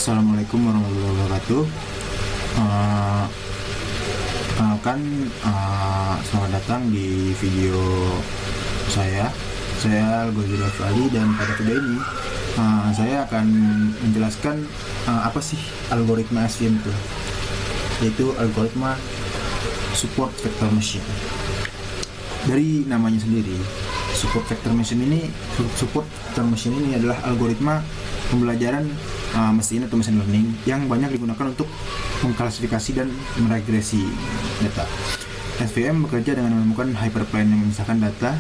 Assalamualaikum warahmatullahi wabarakatuh. Uh, Kenalkan, selamat datang di video saya. Saya Al-Ghazali Afali, dan pada video ini saya akan menjelaskan apa sih algoritma SVM itu, yaitu algoritma support vector machine. Dari namanya sendiri, support vector machine ini adalah algoritma pembelajaran mesin atau machine learning yang banyak digunakan untuk mengklasifikasi dan meregresi data. SVM bekerja dengan menemukan hyperplane yang memisahkan data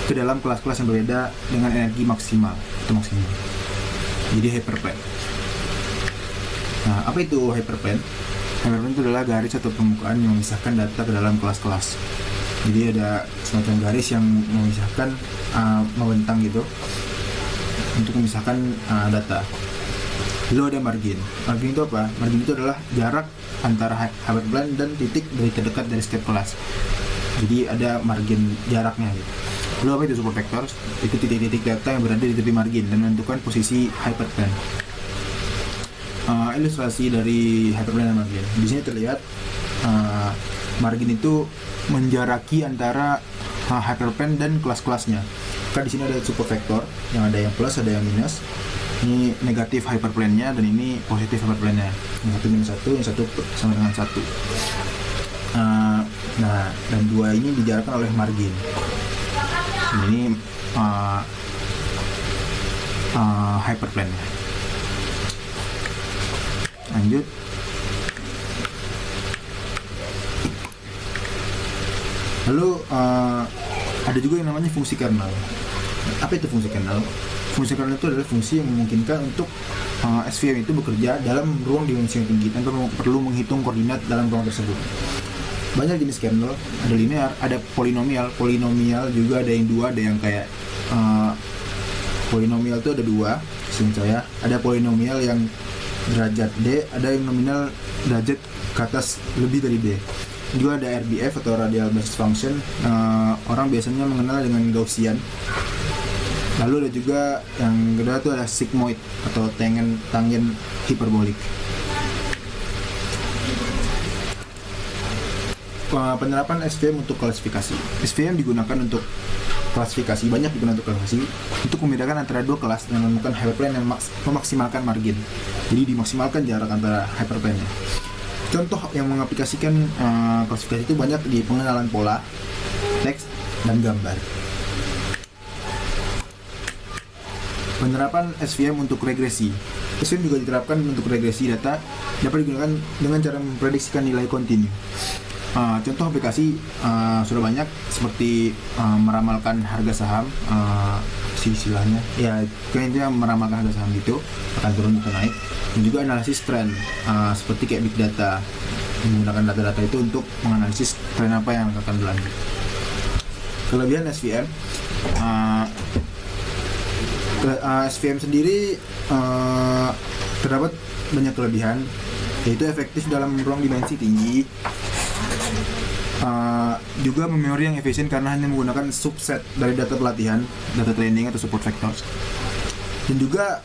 ke dalam kelas-kelas yang berbeda dengan energi maksimal atau maksimum. Jadi hyperplane. Nah, apa itu hyperplane? Hyperplane itu adalah garis atau permukaan yang memisahkan data ke dalam kelas-kelas. Jadi ada semacam garis yang memisahkan, membentang gitu, untuk memisahkan data. Lalu ada margin. Margin itu apa? Margin itu adalah jarak antara hyperplane dan titik dari terdekat dari setiap kelas. Jadi ada margin jaraknya gitu. Lalu apa itu support vector? Itu titik-titik data yang berada di tepi margin dan menentukan posisi hyperplane. Ilustrasi dari hyperplane dan margin. Di sini terlihat margin itu menjaraki antara hyperplane dan kelas-kelasnya. Kan di sini ada support vector yang ada yang plus, ada yang minus. Ini negatif hyperplane-nya dan ini positif hyperplane-nya. Yang satu minus satu, yang satu sama dengan satu. Nah, dan dua ini dijarakan oleh margin. Ini hyperplane-nya. Lanjut. Lalu ada juga yang namanya fungsi kernel. Apa itu fungsi kernel? Fungsi kernel itu adalah fungsi yang memungkinkan untuk SVM itu bekerja dalam ruang dimensi yang tinggi tanpa perlu menghitung koordinat dalam ruang tersebut. Banyak jenis kernel, ada linear, ada polinomial juga ada yang dua, ada yang kayak polinomial itu ada dua, saya ada polinomial yang derajat D, ada yang nominal derajat ke atas lebih dari D. Juga ada RBF atau radial basis function, orang biasanya mengenal dengan Gaussian. Lalu ada juga yang kedua itu ada sigmoid atau tangen hiperbolik. Penerapan SVM untuk klasifikasi. SVM digunakan untuk klasifikasi, banyak digunakan untuk klasifikasi, untuk membedakan antara dua kelas dengan menemukan hyperplane yang memaksimalkan margin. Jadi dimaksimalkan jarak antara hyperplane-nya. Contoh yang mengaplikasikan klasifikasi itu banyak di pengenalan pola, teks, dan gambar. Penerapan SVM untuk regresi. SVM juga diterapkan untuk regresi data, dapat digunakan dengan cara memprediksikan nilai kontinu. Contoh aplikasi sudah banyak, seperti meramalkan harga saham, istilahnya ya kayaknya meramalkan harga saham gitu, akan turun atau naik. Dan juga analisis tren, seperti kayak big data, menggunakan data-data itu untuk menganalisis tren apa yang akan berlanjut. Kelebihan SVM, SVM sendiri terdapat banyak kelebihan, yaitu efektif dalam ruang dimensi tinggi, juga memori yang efisien karena hanya menggunakan subset dari data pelatihan, data training atau support vectors. Dan juga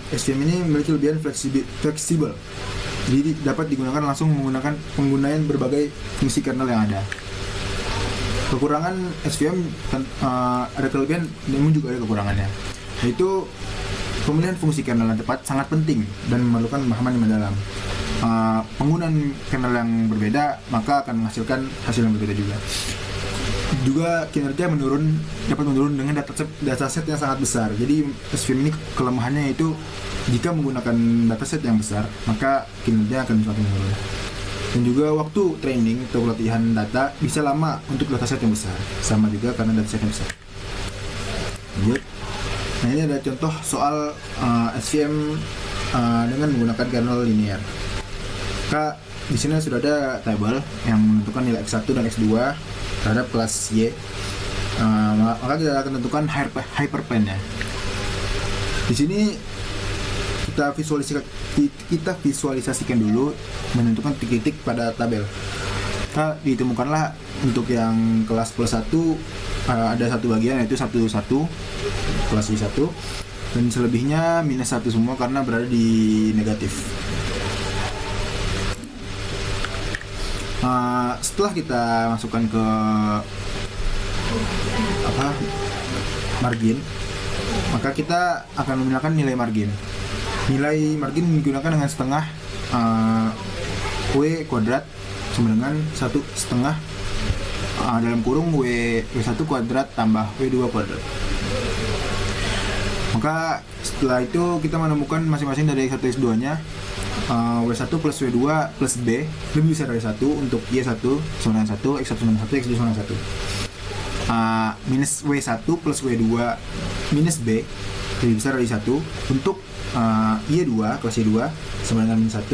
SVM ini memiliki kelebihan fleksibel, jadi dapat digunakan langsung menggunakan penggunaan berbagai fungsi kernel yang ada. Kekurangan SVM ada kelebihan, namun juga ada kekurangannya, yaitu pemilihan fungsi kernel yang tepat sangat penting dan memerlukan pemahaman yang mendalam. Penggunaan kernel yang berbeda maka akan menghasilkan hasil yang berbeda juga. Juga kinerja dapat menurun dengan dataset yang sangat besar. Jadi SVM ini kelemahannya itu jika menggunakan dataset yang besar maka kinerja akan semakin menurun. Dan juga waktu training atau pelatihan data bisa lama untuk dataset yang besar, sama juga karena dataset yang besar. Lanjut. Nah, ini ada contoh soal SVM dengan menggunakan kernel linear. Di sini sudah ada tabel yang menentukan nilai X1 dan X2 terhadap kelas Y. Maka kita akan tentukan hyperplane-nya. Di sini kita visualisasikan dulu, menentukan titik-titik pada tabel. Ditemukanlah untuk yang kelas plus 1 ada satu bagian, yaitu 1 kelas Y1. dan selebihnya minus 1 semua karena berada di negatif. Setelah kita masukkan ke margin, maka kita akan menggunakan nilai margin. Nilai margin digunakan dengan setengah W kuadrat sama dengan 1 setengah dalam kurung W1 kuadrat tambah W2 kuadrat. Maka setelah itu kita menemukan masing-masing dari X1 X2 nya. W1 plus W2 plus B lebih besar dari 1 untuk Y1 sama dengan 1, X1 sama dengan 1, X2 sama dengan 1. Minus W1 plus W2 minus B lebih besar dari 1 untuk Y2 kelas Y2 sama dengan 1,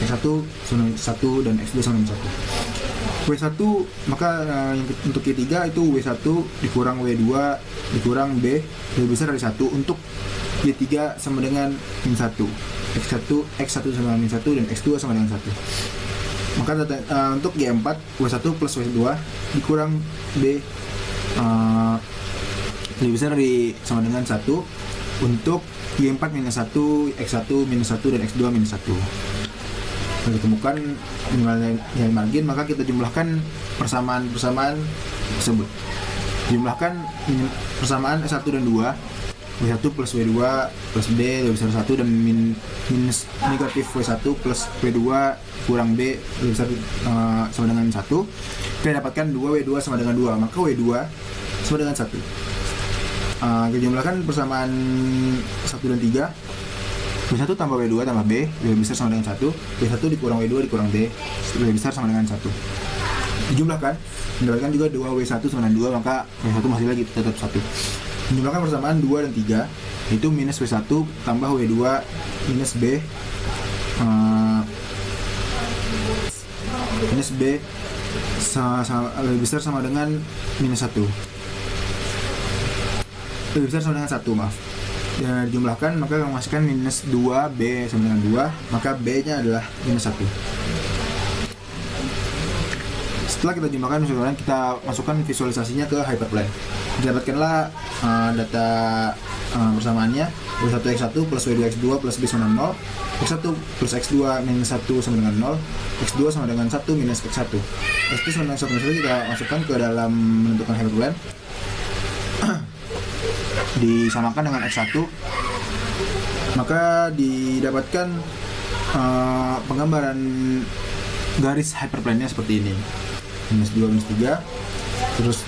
X1 sama dengan 1 dan X2 sama dengan 1. W1 maka untuk Y3 itu W1 dikurang W2 dikurang B lebih besar dari 1 untuk Y3 sama dengan min 1, X1 sama dengan min 1 dan X2 sama dengan 1. Maka untuk Y4 W1 plus W2 dikurang B lebih besar dari sama dengan 1 untuk Y4 minus 1, X1 minus 1 dan X2 minus 1. Kalau ditemukan nilai margin, maka kita jumlahkan persamaan-persamaan tersebut. Jumlahkan persamaan S1 dan 2, W1 plus W2 plus B lebih besar 1 dan minus negatif W1 plus W2 kurang B lebih besar sama dengan 1. Kita dapatkan 2W2 sama dengan 2, maka W2 sama dengan 1. Kita jumlahkan persamaan 1 dan 3. W1 tambah W2 tambah B lebih besar sama dengan 1. W1 dikurang W2 dikurang B lebih besar sama dengan 1. Dijumlahkan, mendapatkan juga 2W1 sama dengan 2, maka W1 masih lagi tetap 1. Menjumlahkan persamaan 2 dan 3, itu minus W1 tambah W2 minus B minus B lebih besar sama dengan minus 1. Lebih besar sama dengan 1, maaf. Dan dijumlahkan, maka akan menghasilkan minus 2B sama dengan 2, maka B nya adalah minus 1. Setelah kita jumlahkan, kita masukkan visualisasinya ke hyperplane. Dapatkanlah data persamaannya. W1 X1 plus W2 X2 plus B sama dengan 0, X1 plus X2 minus 1 sama dengan 0, X2 sama dengan 1 minus X1. X2 sama dengan 1 minus 1 kita masukkan ke dalam menentukan hyperplane. Disamakan dengan X1, maka didapatkan penggambaran garis hyperplane-nya seperti ini, minus 2 minus 3, terus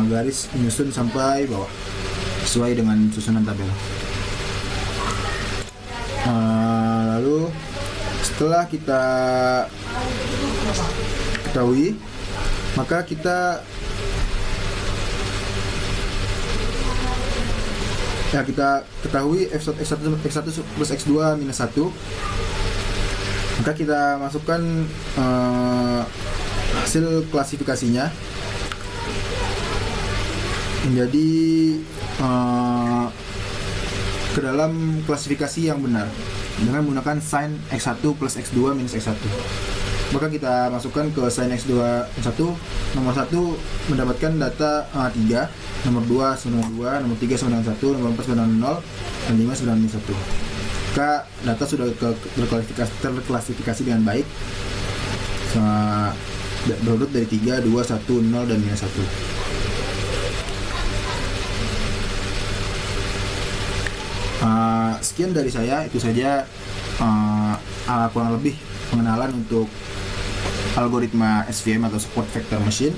garis menyusun sampai bawah sesuai dengan susunan tabel. Lalu setelah kita ketahui, maka kita ketahui X1 plus X2 minus 1, maka kita masukkan hasil klasifikasinya menjadi ke dalam klasifikasi yang benar dengan menggunakan sin X1 plus X2 minus X1. Maka kita masukkan ke sin X2 X1, nomor 1 mendapatkan data 3, nomor 2 sama dengan 2, nomor 3 sama dengan 1, nomor 4 sama dengan 0, dan 5 sama dengan 1. Maka data sudah terklasifikasi dengan baik berurut dari 3, 2, 1, 0, dan minus 1. Sekian dari saya, itu saja kurang lebih pengenalan untuk algoritma SVM atau support vector machine.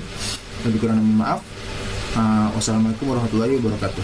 Lebih kurang mohon maaf. Wassalamualaikum warahmatullahi wabarakatuh.